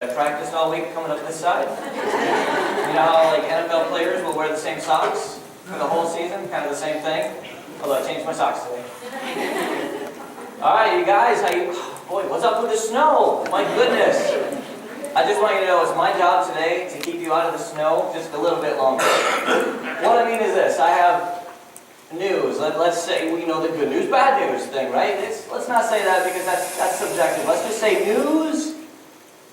I practiced all week coming up this side. You know how like NFL players will wear the same socks for the whole season? Kind of the same thing. Although I changed my socks today. Alright, you guys, boy, what's up with the snow? My goodness. I just want you to know it's my job today to keep you out of the snow just a little bit longer. What I mean is this, I have news. Let's say, you know, the good news, bad news thing, right? Let's not say that because that's subjective. Let's just say news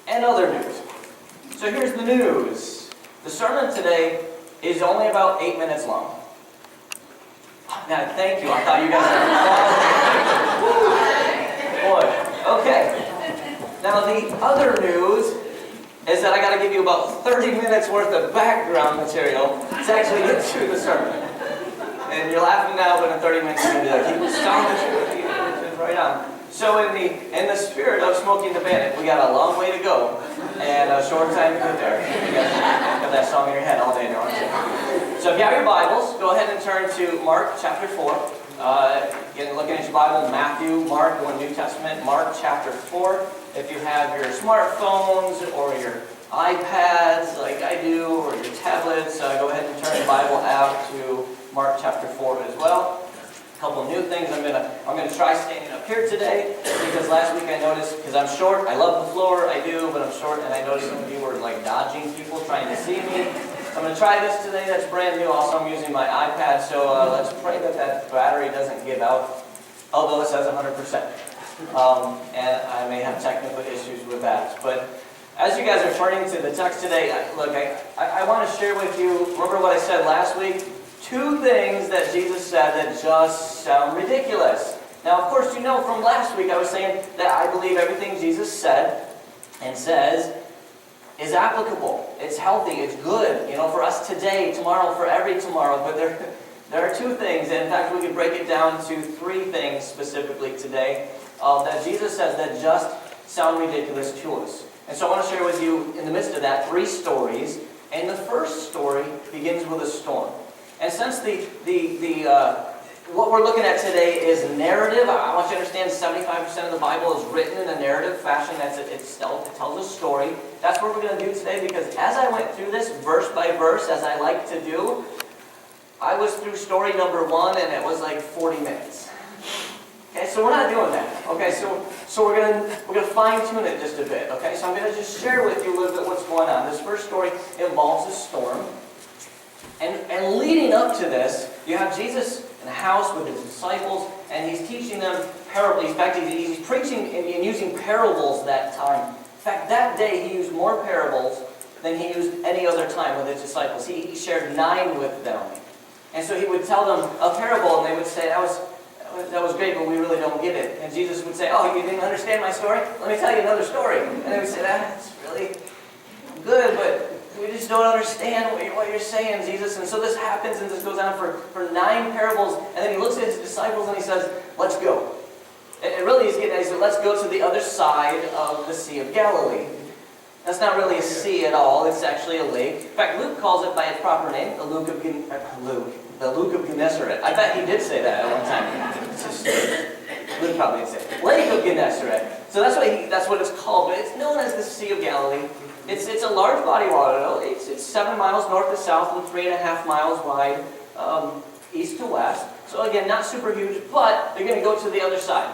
and other news. So here's the news. The sermon today is only about 8 minutes long. Now, thank you. I thought you guys were boy, okay. Now, the other news is that I got to give you about 30 minutes worth of background material to actually get through the sermon. And you're laughing now, but in 30 minutes you're going to be like, he was telling the truth. Right on. So in the spirit of Smokey and the Bandit, we got a long way to go and a short time to get there. You guys got that song in your head all day now, aren't you? So if you have your Bibles, go ahead and turn to Mark chapter 4. Again, looking at your Bible, Matthew, Mark, going New Testament, Mark chapter 4. If you have your smartphones or your iPads like I do, or your tablets, go ahead and turn the Bible out to Mark chapter 4 as well. A couple new things. I'm gonna try standing up here today because last week I noticed, because I'm short, I love the floor, I do, but I'm short, and I noticed some of you were like dodging people trying to see me. So I'm gonna try this today. That's brand new. Also, I'm using my iPad, so let's pray that battery doesn't give out. Although it says 100%, and I may have technical issues with that. But as you guys are turning to the text today, I want to share with you. Remember what I said last week? 2 things that Jesus said that just sound ridiculous. Now, of course, you know from last week I was saying that I believe everything Jesus said and says is applicable. It's healthy. It's good, you know, for us today, tomorrow, for every tomorrow. But there are 2 things, and in fact, we can break it down to 3 things specifically today that Jesus says that just sound ridiculous to us. And so I want to share with you, in the midst of that, 3 stories. And the first story begins with a storm. And since what we're looking at today is narrative, I want you to understand 75% of the Bible is written in a narrative fashion. It tells a story. That's what we're going to do today, because as I went through this verse by verse, as I like to do, I was through story number 1 and it was like 40 minutes. Okay, so we're not doing that. Okay, so we're gonna fine-tune it just a bit. Okay, so I'm gonna just share with you a little bit what's going on. This first story involves a storm. And leading up to this, you have Jesus in a house with his disciples, and he's teaching them parables. In fact, he's preaching and using parables that time. In fact, that day he used more parables than he used any other time with his disciples. He shared 9 with them. And so he would tell them a parable, and they would say, that was great, but we really don't get it. And Jesus would say, oh, you didn't understand my story? Let me tell you another story. And they would say, that's really good, but we just don't understand what you're saying, Jesus. And so this happens, and this goes on for 9 parables. And then he looks at his disciples and he says, let's go. It really is getting at, he said, let's go to the other side of the Sea of Galilee. That's not really a sea at all. It's actually a lake. In fact, Luke calls it by its proper name, the Luke of Gennesaret. I bet he did say that at one time. Luke probably did say it. Lake of Gennesaret. So that's what it's called, but it's known as the Sea of Galilee. It's a large body of water, though. It's 7 miles north to south and 3.5 miles wide, east to west. So again, not super huge, but they're going to go to the other side.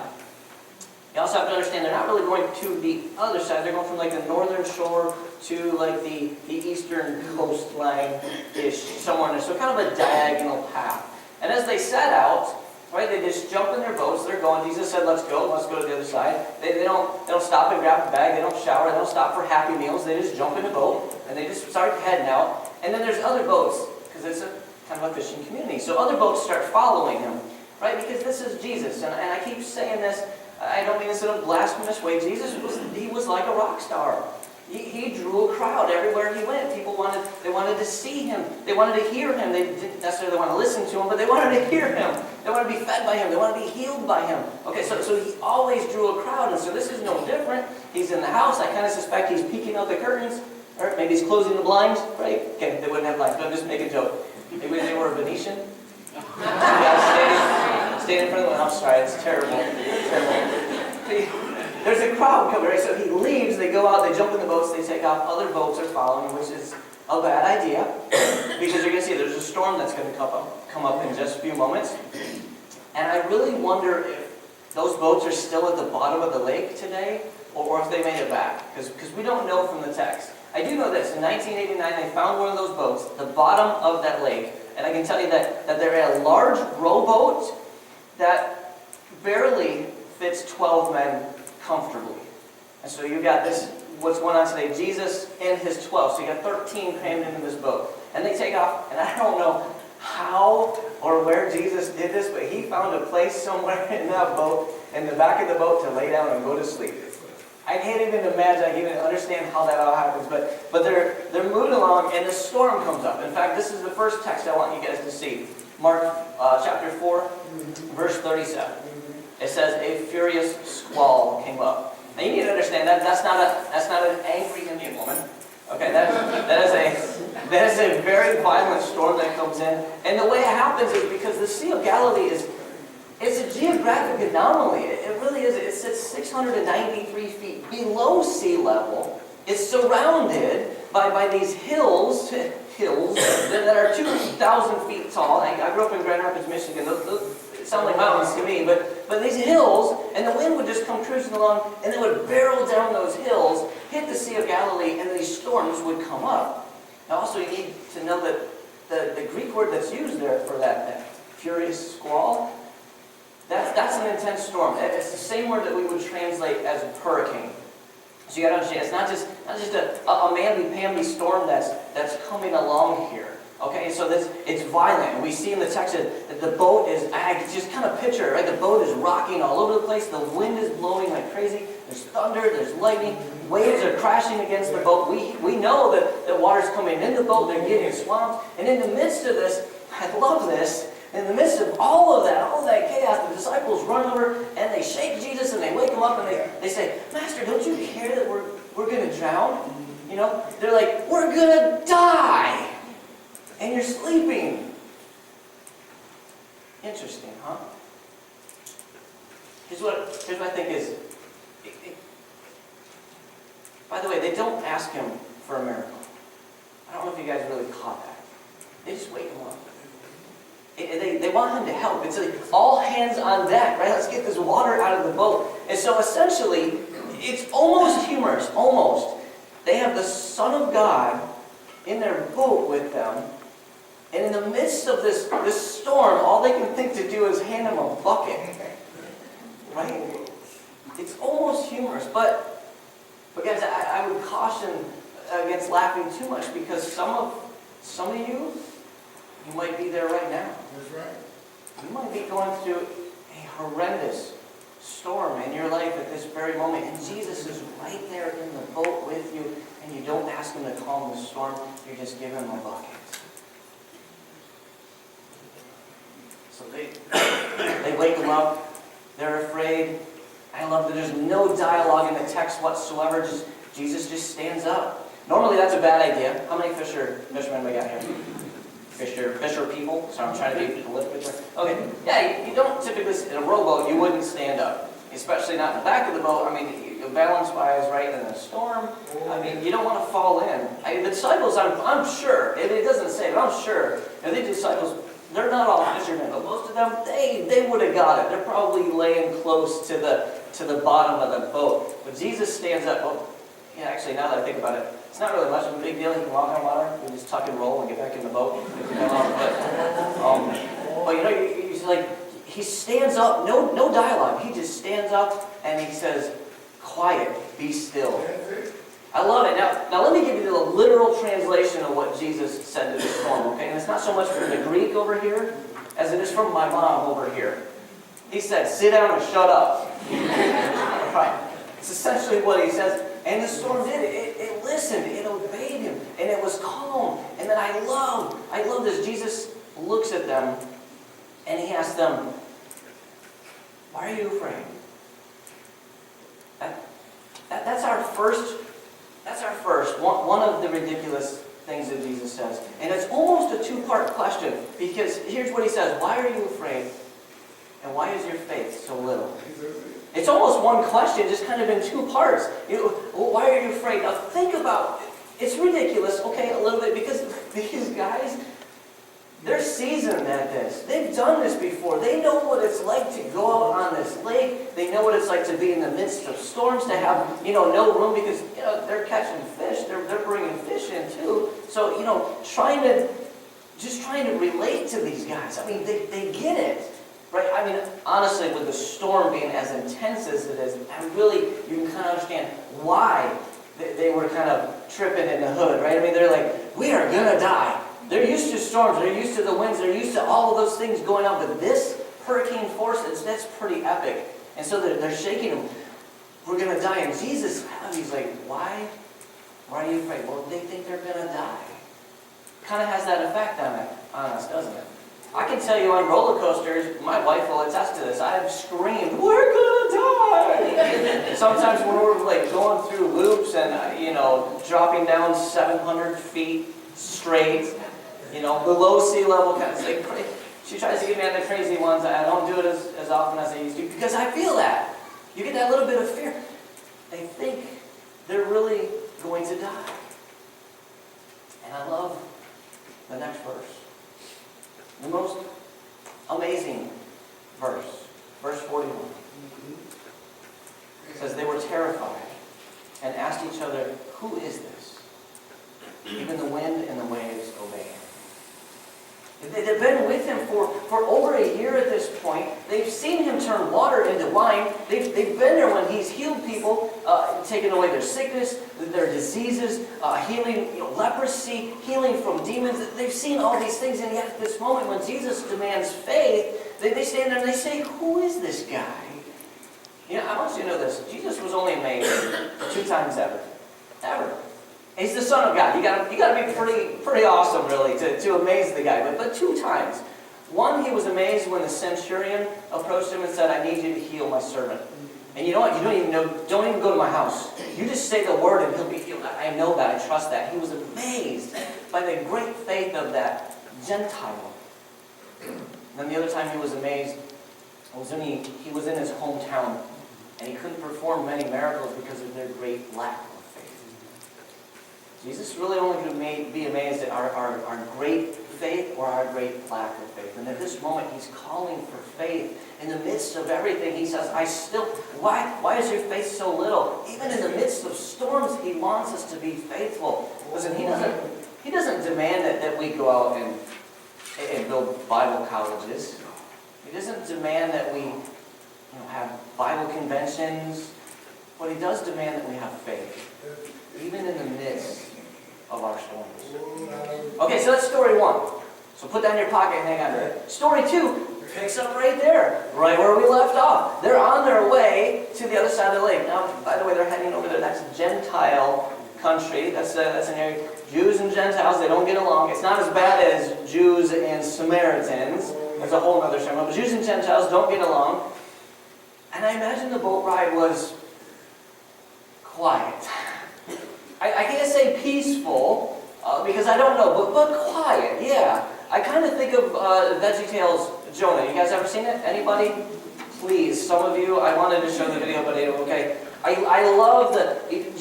You also have to understand they're not really going to the other side. They're going from like the northern shore to like the eastern coastline-ish, somewhere in there. So kind of a diagonal path. And as they set out, right, they just jump in their boats. They're going. Jesus said, let's go to the other side. They don't stop and grab a bag. They don't shower. They don't stop for Happy Meals. They just jump in the boat, and they just start heading out. And then there's other boats, because it's a kind of a fishing community. So other boats start following him, right, because this is Jesus. And I keep saying this. I don't mean this in a blasphemous way. Jesus was like a rock star. He drew a crowd everywhere he went. People wanted to see him. They wanted to hear him. They didn't necessarily want to listen to him, but they wanted to hear him. They wanted to be fed by him. They wanted to be healed by him. Okay, so he always drew a crowd, and so this is no different. He's in the house. I kind of suspect he's peeking out the curtains, or maybe he's closing the blinds, right? Okay, they wouldn't have blinds, but I'm just making a joke. Maybe they were a Venetian. Staying in front of the. I'm sorry, it's terrible. Terrible. there's a crowd coming, right? So he leaves, they go out, they jump in the boats, they take off, other boats are following, which is a bad idea, because you're going to see there's a storm that's going to come up in just a few moments. And I really wonder if those boats are still at the bottom of the lake today, or if they made it back, because we don't know from the text. I do know this, in 1989 they found one of those boats, the bottom of that lake, and I can tell you that they're a large rowboat that barely fits 12 men comfortably. And so you got this, what's going on today, Jesus and his 12, so you got 13 crammed into this boat. And they take off, and I don't know how or where Jesus did this, but he found a place somewhere in that boat, in the back of the boat, to lay down and go to sleep. I can't even imagine, I can't even understand how that all happens, but they're moving along, and the storm comes up. In fact, this is the first text I want you guys to see. Mark chapter 4, verse 37. It says, a furious squall came up. Now you need to understand that that's not an angry Indian woman. Okay, that is a very violent storm that comes in. And the way it happens is because the Sea of Galilee it's a geographic anomaly. It really is. It sits 693 feet below sea level. It's surrounded by these hills that are 2,000 feet tall. I grew up in Grand Rapids, Michigan. Those sound like mountains to me, but these hills, and the wind would just come cruising along, and it would barrel down those hills, hit the Sea of Galilee, and these storms would come up. Now also you need to know that the Greek word that's used there for that furious squall, that's an intense storm. It's the same word that we would translate as hurricane. So you got to understand, it's not just a mamby-pamby storm that's coming along here. Okay, so it's violent. And we see in the text that the boat is, I can just kind of picture it, right? The boat is rocking all over the place. The wind is blowing like crazy. There's thunder, there's lightning. Waves are crashing against the boat. We know that water's coming in the boat. They're getting swamped. And in the midst of this, I love this, in the midst of all of that chaos, the disciples run over and they shake Jesus and they wake him up and they say, Master, don't you care that we're going to drown? You know, they're like, we're going to die. And you're sleeping. Interesting, huh? Here's what I think is... By the way, they don't ask him for a miracle. I don't know if you guys really caught that. They just wake him up. They want him to help. It's like all hands on deck, right? Let's get this water out of the boat. And so essentially, it's almost humorous, almost. They have the Son of God in their boat with them. And in the midst of this storm, all they can think to do is hand him a bucket. Right? It's almost humorous. But guys, I would caution against laughing too much, because some of you might be there right now. That's right. You might be going through a horrendous storm in your life at this very moment. And Jesus is right there in the boat with you. And you don't ask him to calm the storm. You just give him a bucket. So they wake him up. They're afraid. I love that there's no dialogue in the text whatsoever. Jesus just stands up. Normally that's a bad idea. How many fishermen we got here? Fisher people? So I'm trying to be political. Okay. Yeah, you don't typically, in a rowboat, you wouldn't stand up. Especially not in the back of the boat. I mean, balance-wise, right, in a storm. I mean, you don't want to fall in. The disciples, I'm sure, it doesn't say, but I'm sure, the disciples, they're not all fishermen, but most of them, they would have got it. They're probably laying close to the bottom of the boat. But Jesus stands up. Well, yeah, actually, now that I think about it, it's not really much of a big deal. He can walk on water. We just tuck and roll and get back in the boat. But you know, he's like, he stands up. No dialogue. He just stands up and he says, "Quiet, be still." I love it. Now let me give you the literal translation of what Jesus said to the storm. Okay, and it's not so much from the Greek over here as it is from my mom over here. He said, "Sit down and shut up." Right. It's essentially what he says. And the storm did it. It listened. It obeyed him. And it was calm. And then I love this. Jesus looks at them and he asks them, "Why are you afraid?" That's our first, one of the ridiculous things that Jesus says. And it's almost a two-part question, because here's what he says: why are you afraid? And why is your faith so little? It's almost one question, just kind of in two parts. Well, why are you afraid? Now think about, it's ridiculous, okay, a little bit, because these guys, they're seasoned at this. They've done this before. They know what it's like to go out on this lake. They know what it's like to be in the midst of storms, to have, no room because, they're catching fish. They're bringing fish in too. So, trying to relate to these guys. I mean, they get it. Right? I mean, honestly, with the storm being as intense as it is, you can kind of understand why they were kind of tripping in the hood, right? I mean, they're like, we are going to die. They're used to storms, they're used to the winds, they're used to all of those things going on, but this hurricane force, that's pretty epic. And so they're shaking them. We're going to die. And Jesus, he's like, why? Why are you afraid? Well, they think they're going to die. Kind of has that effect on us, doesn't it? I can tell you on roller coasters, my wife will attest to this, I've screamed, we're gonna die! Sometimes when we're like going through loops and, dropping down 700 feet straight, below sea level, kind of thing. She tries to get me on the crazy ones. I don't do it as often as I used to, because I feel that. You get that little bit of fear. They think they're really going to die. And I love the next verse. The most amazing verse, verse 41. It says, they were terrified and asked each other, who is this? Even the wind and the waves obey him. They've been with him for over a year at this point. They've seen him turn water into wine. They've been there when he's healed people, taken away their sickness, their diseases, healing leprosy, healing from demons. They've seen all these things, and yet at this moment when Jesus demands faith, they stand there and they say, who is this guy? I want you to know this. Jesus was only made 2 times ever. Ever. He's the Son of God. You got to be pretty awesome, really, to amaze the guy. But 2 times. One, he was amazed when the centurion approached him and said, I need you to heal my servant. And you know what? You don't even go to my house. You just say the word and he'll be healed. I know that. I trust that. He was amazed by the great faith of that Gentile. Then the other time he was amazed was when he was in his hometown and he couldn't perform many miracles because of their great lack of faith. Jesus really only could be amazed at our great faith or our great lack of faith. And at this moment, he's calling for faith. In the midst of everything, he says, why is your faith so little? Even in the midst of storms, he wants us to be faithful. Listen, he doesn't demand that we go out and build Bible colleges. He doesn't demand that we have Bible conventions. But he does demand that we have faith, even in the midst of our storms. Okay, so that's story 1. So put that in your pocket and hang on to it. Story 2 picks up right there, right where we left off. They're on their way to the other side of the lake. Now, by the way, they're heading over there. That's Gentile country. That's an area. Jews and Gentiles, they don't get along. It's not as bad as Jews and Samaritans. There's a whole other sermon. But Jews and Gentiles don't get along. And I imagine the boat ride was quiet. I can't say peaceful, because I don't know, but quiet, yeah. I kind of think of VeggieTales Jonah. You guys ever seen it? Anybody? Please, some of you, I wanted to show the video, but okay. I love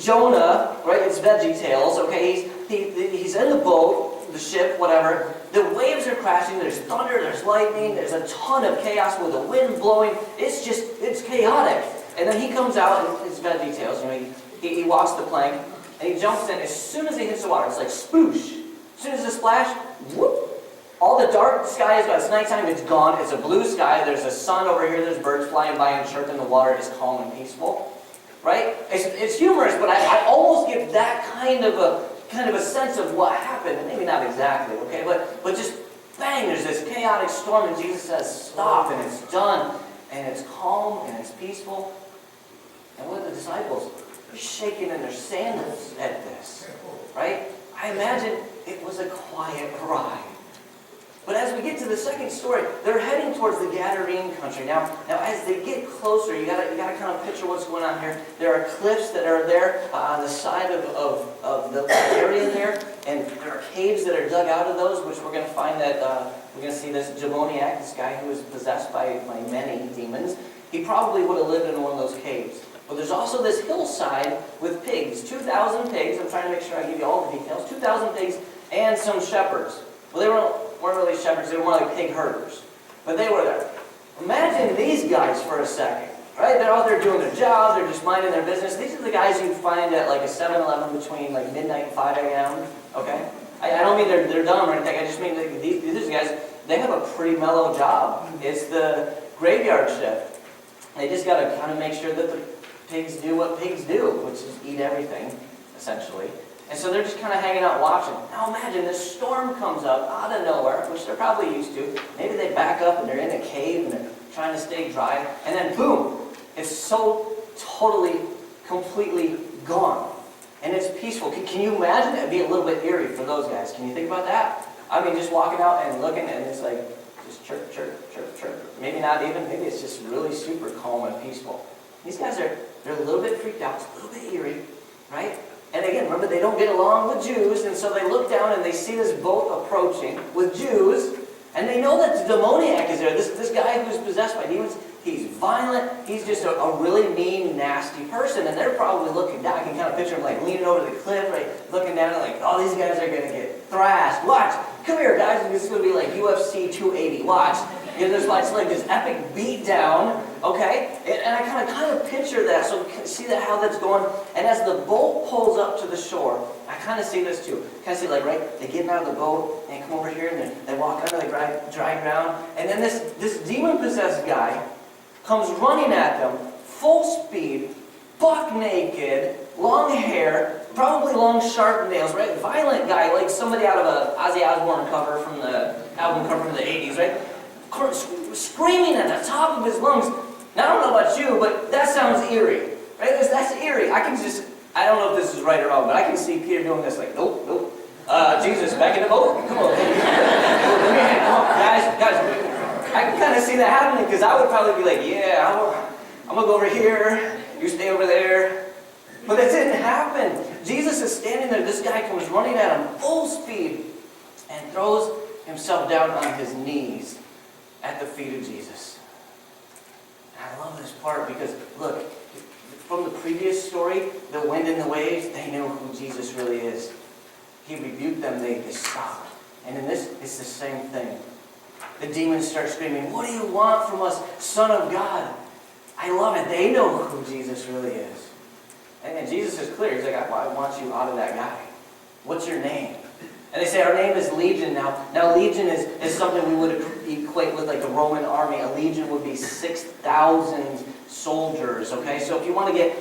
Jonah, right? It's VeggieTales, okay? He's in the boat, the ship, whatever. The waves are crashing, there's thunder, there's lightning, there's a ton of chaos with the wind blowing. It's chaotic. And then he comes out, and it's VeggieTales, he walks the plank, and he jumps in. As soon as he hits the water, it's like sploosh. As soon as the splash, whoop. All the dark sky is gone. It's nighttime, it's gone. It's a blue sky. There's a sun over here. There's birds flying by and chirping. The water is calm and peaceful. Right? It's humorous, but I almost get that kind of a sense of what happened. Maybe not exactly, okay? But just bang, there's this chaotic storm, and Jesus says, stop, and it's done. And it's calm, and it's peaceful. And what are the disciples? They're shaking in their sandals at this. Right? I imagine it was a quiet ride. But as we get to the second story, they're heading towards the Gadarene country. Now as they get closer, you gotta kind of picture what's going on here. There are cliffs that are there on the side of the area there, and there are caves that are dug out of those, which we're going to find that we're going to see this demoniac, this guy who is possessed by many demons. he probably would have lived in one of those caves. But there's also this hillside with pigs, 2,000 pigs. I'm trying to make sure I give you all the details. 2,000 pigs and some shepherds. Well, they weren't really shepherds, they were more like pig herders. But they were there. Imagine these guys for a second. Right? They're out there doing their job, they're just minding their business. These are the guys you'd find at like a 7-Eleven between like midnight and 5 a.m. Okay? I don't mean they're dumb or anything, I just mean that these guys, they have a pretty mellow job. It's the graveyard shift. They just got to kind of make sure that the pigs do what pigs do, which is eat everything, essentially. And so they're just kind of hanging out watching. Now imagine this storm comes up out of nowhere, which they're probably used to. Maybe they back up and they're in a cave and they're trying to stay dry. And then boom, it's so totally, completely gone. And it's peaceful. Can you imagine? It'd be a little bit eerie for those guys. Can you think about that? I mean, just walking out and looking and it's like, just chirp, chirp, chirp, chirp. Maybe not even, maybe it's just really super calm and peaceful. These guys they're a little bit freaked out, it's a little bit eerie, right? And again, remember, they don't get along with Jews, and so they look down and they see this boat approaching with Jews, and they know that the demoniac is there. This guy who's possessed by demons, he's violent, he's just a really mean, nasty person, and they're probably looking down. I can kind of picture him like leaning over the cliff, right, looking down and like, oh, these guys are going to get thrashed. Watch, come here, guys, this is going to be like UFC 280. Watch. You know, there's like this epic beat down, okay? And I kind of picture that, so you can see that how that's going. And as the boat pulls up to the shore, I kind of see this too. Kind of see like, right, they get out of the boat, and they come over here, and they walk under the dry ground. And then this demon-possessed guy comes running at them, full speed, buck naked, long hair, probably long sharp nails, right? Violent guy, like somebody out of a Ozzy Osbourne cover from the album cover from the 80s, right? Screaming at the top of his lungs. Now, I don't know about you, but that sounds eerie, right? That's eerie. I don't know if this is right or wrong, but I can see Peter doing this like, nope, nope. Jesus, back in the boat. Come on. Come on, guys. I can kind of see that happening because I would probably be like, yeah, I'm going to go over here. You stay over there. But that didn't happen. Jesus is standing there. This guy comes running at him full speed and throws himself down on his knees at the feet of Jesus. And I love this part because, look, from the previous story, the wind and the waves, they knew who Jesus really is. He rebuked them, they stopped. And in this, it's the same thing. The demons start screaming, what do you want from us, Son of God? I love it. They know who Jesus really is. And Jesus is clear. He's like, I want you out of that guy. What's your name? And they say, our name is Legion. Now Legion is something we would equate with like the Roman army. A legion would be 6,000 soldiers, okay? So if you want to get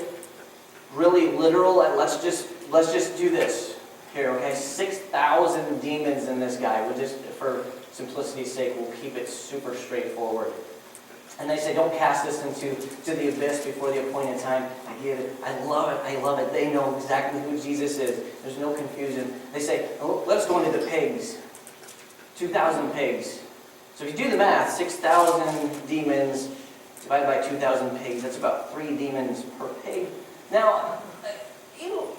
really literal, let's just do this here, okay? 6,000 demons in this guy. We'll just, for simplicity's sake, we'll keep it super straightforward. And they say, don't cast this into the abyss before the appointed time. I get it. I love it. I love it. They know exactly who Jesus is. There's no confusion. They say, oh, let's go into the pigs. 2,000 pigs. So if you do the math, 6,000 demons divided by 2,000 pigs, that's about 3 demons per pig. Now,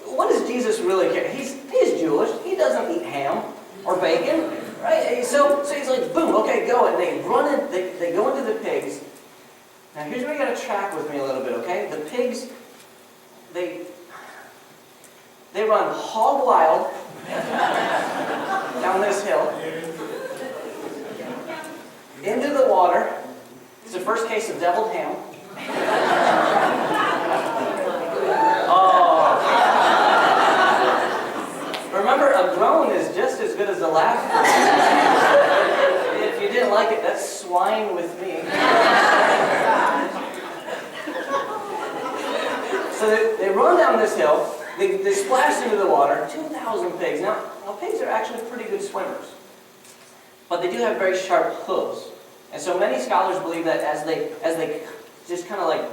what does Jesus really care? He's Jewish. He doesn't eat ham or bacon, right? So he's like, boom, okay, go. And they run in, they go into the pigs. Now here's where you got to track with me a little bit, okay? The pigs, they run hog wild down this hill into the water. It's the first case of deviled ham. Remember, a groan is just as good as a laugh. If you didn't like it, that's swine with me. So they run down this hill, they splash into the water, 2,000 pigs. Now, pigs are actually pretty good swimmers, but they do have very sharp hooves. And so many scholars believe that as they just kind of like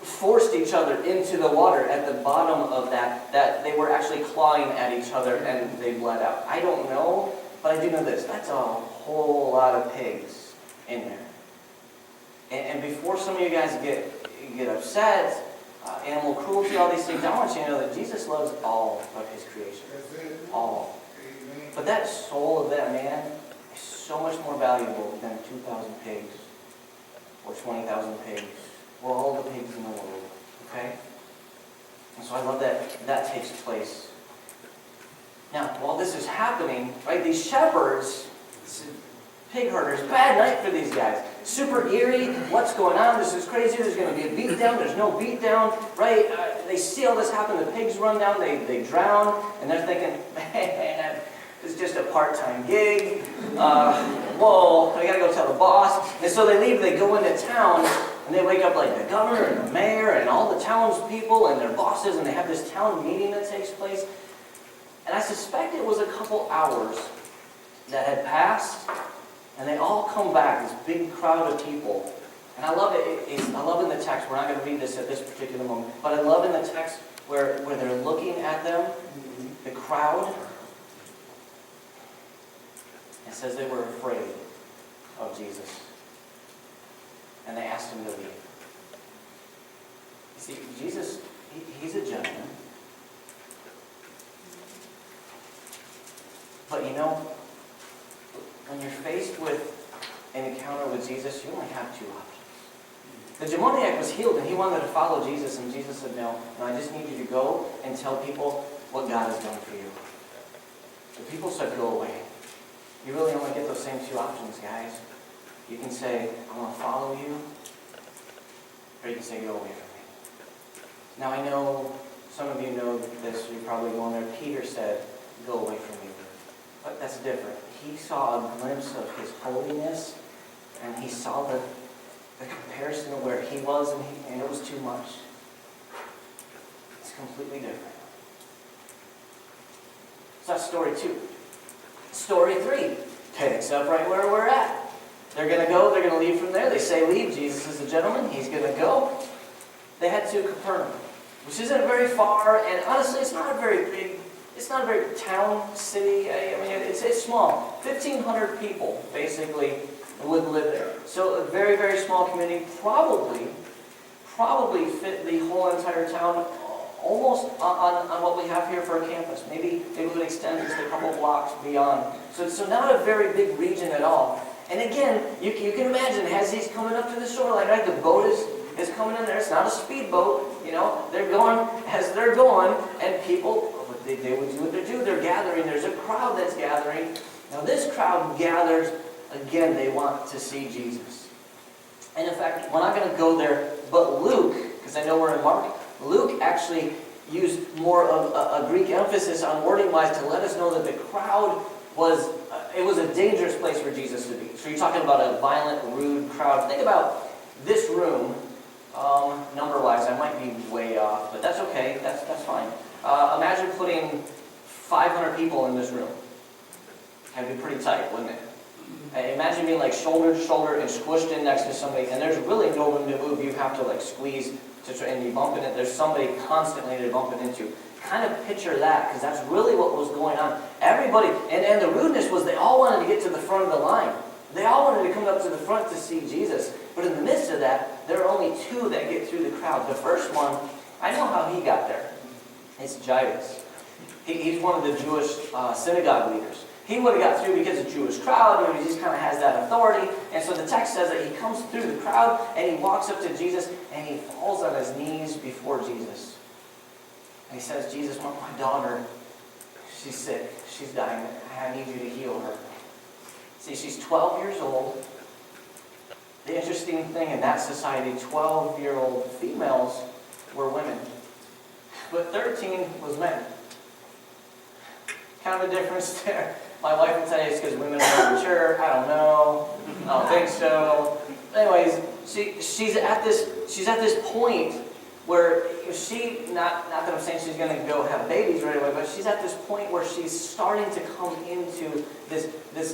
forced each other into the water at the bottom of that they were actually clawing at each other and they bled out. I don't know, but I do know this. That's a whole lot of pigs in there. And before some of you guys get upset, animal cruelty, all these things, I want you to know that Jesus loves all of his creation. All. But that soul of that man is so much more valuable than 2,000 pigs. or 20,000 pigs, or all the pigs in the world, okay? And so I love that that takes place. Now, while this is happening, right, these shepherds, pig herders, bad night for these guys. Super eerie, what's going on? This is crazy, there's going to be a beatdown, there's no beatdown, right? They see all this happen, the pigs run down, they drown, and they're thinking, man, it's just a part-time gig. Whoa, I gotta go tell the boss. And so they leave, they go into town, and they wake up like the governor and the mayor and all the townspeople and their bosses, and they have this town meeting that takes place. And I suspect it was a couple hours that had passed, and they all come back, this big crowd of people. And I love it. I love in the text, we're not going to read this at this particular moment, but I love in the text where they're looking at them, the crowd. It says they were afraid of Jesus. And they asked him to leave. You see, Jesus, he's a gentleman. But you know, when you're faced with an encounter with Jesus, you only have two options. The demoniac was healed and he wanted to follow Jesus, and Jesus said, no, I just need you to go and tell people what God has done for you. The people said, go away. You really only get those same two options, guys. You can say, I want to follow you, or you can say, go away from me. Now I know some of you know this, you're probably going there. Peter said, go away from me. But that's different. He saw a glimpse of his holiness, and he saw the comparison of where he was, and it was too much. It's completely different. So that's story 2. Story 3 picks up right where we're at. They're going to go, they're going to leave from there. They say leave. Jesus is a gentleman. He's going to go. They head to Capernaum, which isn't very far, and honestly, it's not a very big, it's not a very town, city. I mean, it's small. 1,500 people, basically, would live there. So a very, very small community, probably fit the whole entire town almost on what we have here for a campus. Maybe it would extend just a couple blocks beyond. So not a very big region at all. And again, you can imagine as he's coming up to the shoreline, right? The boat is coming in there. It's not a speedboat, you know. They're going as they're going, and people, what they would do what they do. They're gathering. There's a crowd that's gathering. Now this crowd gathers. Again, they want to see Jesus. And in fact, we're not going to go there, but Luke, because I know we're in Mark, Luke actually used more of a Greek emphasis on wording-wise to let us know that the crowd was, it was a dangerous place for Jesus to be. So you're talking about a violent, rude crowd. Think about this room, number-wise, I might be way off, but that's okay, that's fine. Imagine putting 500 people in this room. That'd be pretty tight, wouldn't it? Imagine being like shoulder to shoulder and squished in next to somebody, and there's really no room to move. You have to like squeeze to try, and you bump into it. There's somebody constantly to bump it into. Kind of picture that, because that's really what was going on. Everybody, and the rudeness was they all wanted to get to the front of the line. They all wanted to come up to the front to see Jesus. But in the midst of that, there are only 2 that get through the crowd. The first one, I know how he got there. It's Jairus. He's one of the Jewish synagogue leaders. He would have got through because it's a Jewish crowd, he just kind of has that authority. And so the text says that he comes through the crowd and he walks up to Jesus and he falls on his knees before Jesus. And he says, Jesus, my daughter, she's sick, she's dying, I need you to heal her. See, she's 12 years old. The interesting thing in that society, 12-year-old females were women, but 13 was men. Kind of a difference there. My wife would tell you it's because women are more mature. I don't know. I don't think so. Anyways, she's at this point where not that I'm saying she's going to go have babies right away, but she's at this point where she's starting to come into this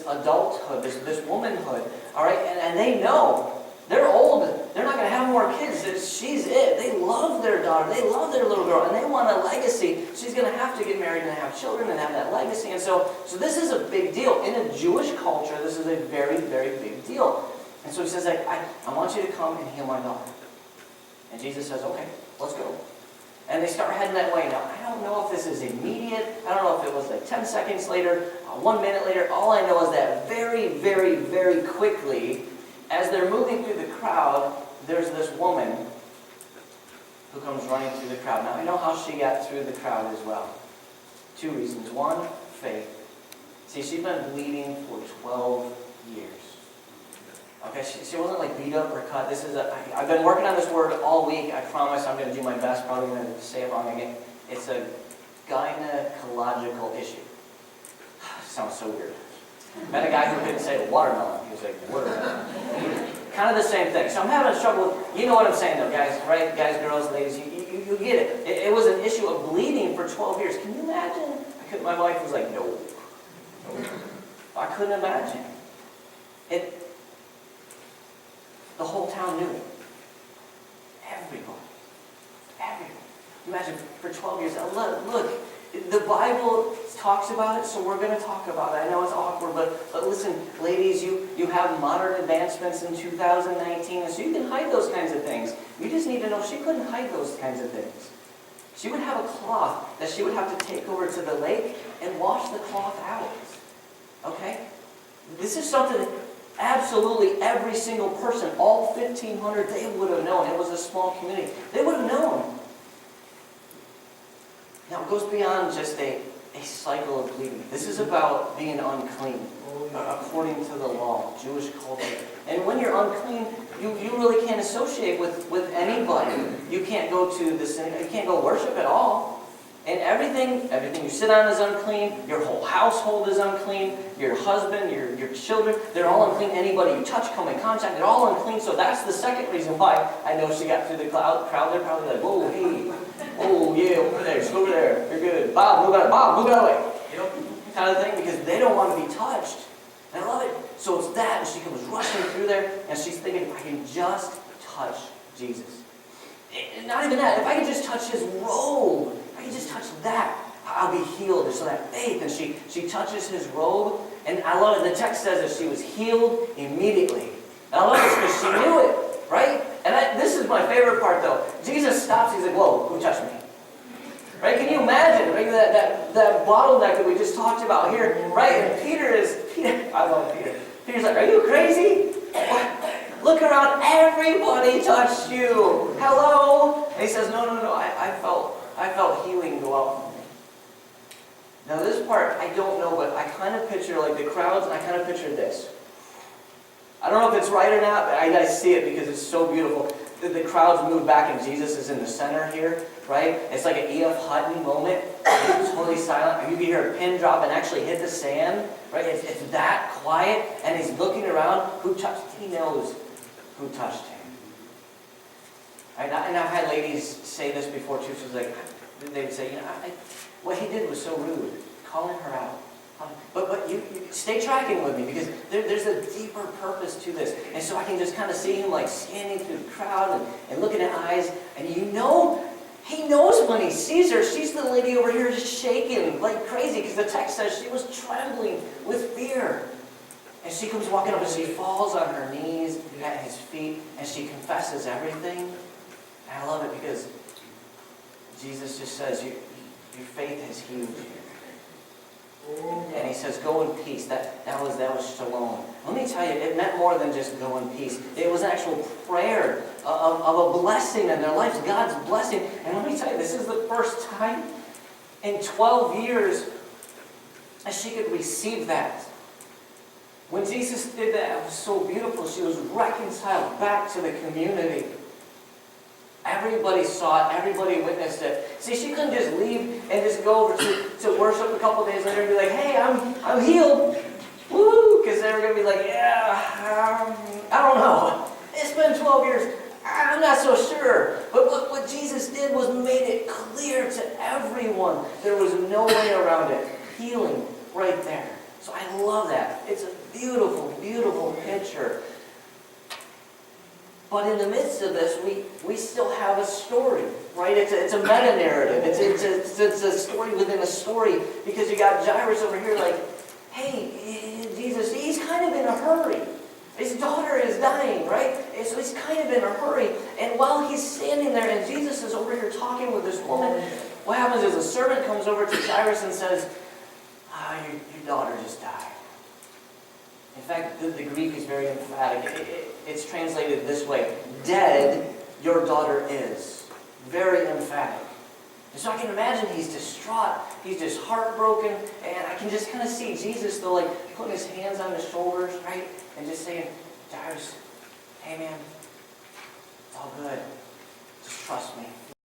adulthood, this womanhood. All right, and they know. They're old. They're not going to have more kids. She's it. They love their daughter. They love their little girl. And they want a legacy. She's going to have to get married and have children and have that legacy. And so this is a big deal. In a Jewish culture, this is a very, very big deal. And so he says, I want you to come and heal my daughter. And Jesus says, okay, let's go. And they start heading that way. Now, I don't know if this is immediate. I don't know if it was like 10 seconds later, 1 minute later. All I know is that very, very, very quickly, as they're moving through the crowd, there's this woman who comes running through the crowd. Now, I know how she got through the crowd as well. 2 reasons. One, faith. See, she's been bleeding for 12 years. Okay, she wasn't like beat up or cut. I've been working on this word all week. I promise I'm going to do my best. Probably going to say it wrong again. It's a gynecological issue. Sounds so weird. Met a guy who couldn't say watermelon. He was like, watermelon. Kind of the same thing. So I'm having trouble with, you know what I'm saying though, guys, right? Guys, girls, ladies, you get it. It was an issue of bleeding for 12 years. Can you imagine? My wife was like, no. I couldn't imagine. The whole town knew it. Everybody. Imagine for 12 years. Look, the Bible talks about it, so we're going to talk about it. I know it's awkward, but listen, ladies, you have modern advancements in 2019, and so you can hide those kinds of things. You just need to know she couldn't hide those kinds of things. She would have a cloth that she would have to take over to the lake and wash the cloth out. Okay? This is something that absolutely every single person, all 1,500, they would have known. It was a small community. They would have known. Now, it goes beyond just a cycle of bleeding. This is about being unclean, according to the law, Jewish culture. And when you're unclean, you really can't associate with anybody. You can't go to the synagogue, you can't go worship at all. And everything you sit on is unclean. Your whole household is unclean. Your husband, your children, they're all unclean. Anybody you touch, come in contact, they're all unclean. So that's the second reason why I know she got through the crowd. They're probably like, whoa, hey, oh yeah, over there, just over there. You're good. Bob, move out of the way. You know, kind of thing, because they don't want to be touched. And I love it. So it's that, and she comes rushing through there, and she's thinking, if I can just touch Jesus. And not even that, if I can just touch his robe, if I can just touch that, I'll be healed. And so that faith, and she touches his robe, and I love it. The text says that she was healed immediately. And I love this because she knew it, right? And this is my favorite part, though. Jesus stops, he's like, whoa, who touched me? Right? Can you imagine, right? That bottleneck that we just talked about here, right? And Peter, I love Peter. Peter's like, are you crazy? Look around, everybody touched you. Hello? And he says, no, I felt healing go out from me. Now this part, I don't know, but I kind of picture like the crowds, and I kind of picture this. I don't know if it's right or not, but I see it because it's so beautiful. The crowds move back and Jesus is in the center here, right? It's like an E.F. Hutton moment. It's totally silent. You can hear a pin drop and actually hit the sand, right? It's that quiet, and he's looking around. Who touched him? He knows who touched him. Right? And I've had ladies say this before too. She's like, they would say, what he did was so rude, calling her out. But you stay tracking with me, because there's a deeper purpose to this. And so I can just kind of see him like scanning through the crowd and looking at eyes. And he knows when he sees her. She's the lady over here just shaking like crazy, because the text says she was trembling with fear. And she comes walking up and she falls on her knees at his feet and she confesses everything. And I love it because Jesus just says, your faith has healed you. And he says, go in peace. That was shalom. Let me tell you, it meant more than just go in peace. It was an actual prayer of a blessing in their lives, God's blessing. And let me tell you, this is the first time in 12 years that she could receive that. When Jesus did that, it was so beautiful. She was reconciled back to the community. Everybody saw it. Everybody witnessed it. See, she couldn't just leave and just go over to worship a couple days later and be like, hey, I'm healed. Woo! Because they were going to be like, yeah, I don't know. It's been 12 years. I'm not so sure. But what Jesus did was made it clear to everyone. There was no way around it. Healing right there. So I love that. It's a beautiful, beautiful picture. But in the midst of this, we still have a story, right? It's a meta-narrative. It's a story within a story, because you got Jairus over here like, hey, Jesus, he's kind of in a hurry. His daughter is dying, right? And so he's kind of in a hurry. And while he's standing there and Jesus is over here talking with this woman, what happens is a servant comes over to Jairus and says, your daughter just died. In fact, the Greek is very emphatic. It's translated this way: dead your daughter is. Very emphatic. And so I can imagine he's distraught, he's just heartbroken, and I can just kind of see Jesus, though, like putting his hands on his shoulders, right? And just saying, Jairus, hey man, it's all good. Just trust me.